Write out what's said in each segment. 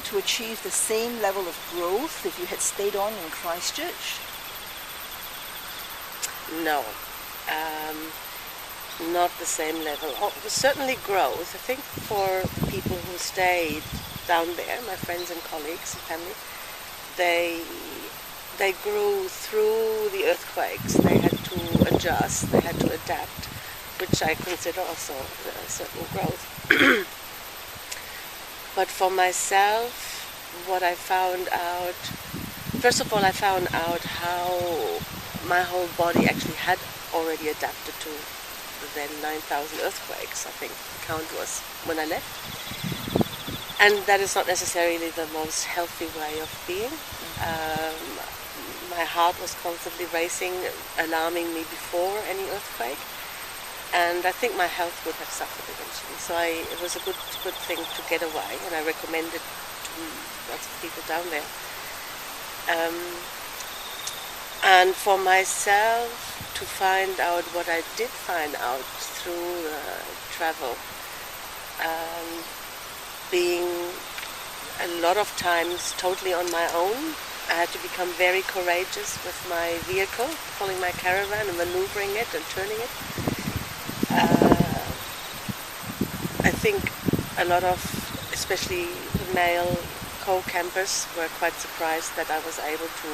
to achieve the same level of growth if you had stayed on in Christchurch? No, not the same level. Oh, certainly growth. I think for people who stayed down there, my friends and colleagues and family, they grew through the earthquakes. They had to adjust, they had to adapt, which I consider also a certain growth. But for myself, what I found out, first of all, I found out how my whole body actually had already adapted to the then 9,000 earthquakes, I think the count was when I left. And that is not necessarily the most healthy way of being. My heart was constantly racing, alarming me before any earthquake. And I think my health would have suffered eventually. So it was a good thing to get away, and I recommend it to lots of people down there. And for myself, to find out what I did find out through travel, being a lot of times totally on my own. I had to become very courageous with my vehicle, pulling my caravan and maneuvering it and turning it. I think a lot of, especially the male co-campers, were quite surprised that I was able to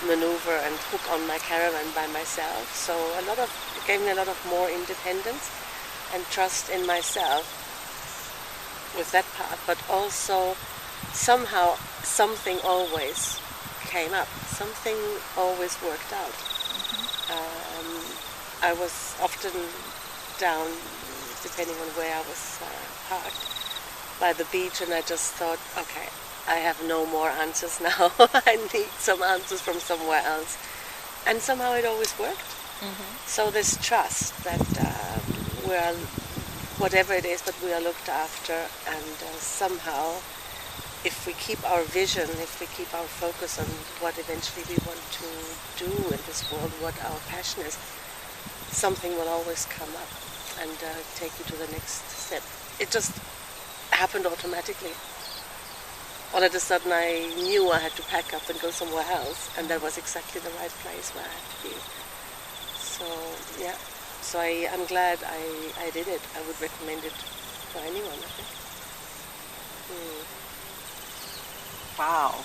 maneuver and hook on my caravan by myself. So it gave me a lot of more independence and trust in myself with that part, but also somehow something always came up, something always worked out. I was often down, depending on where I was parked, by the beach, and I just thought, okay, I have no more answers now. I need some answers from somewhere else. And somehow it always worked. So this trust that we're, whatever it is, but we are looked after, and somehow, if we keep our vision, if we keep our focus on what eventually we want to do in this world, what our passion is, something will always come up and take you to the next step. It just happened automatically. All of a sudden I knew I had to pack up and go somewhere else, and that was exactly the right place where I had to be. So yeah, so I'm glad I did it. I would recommend it for anyone, I think. Wow.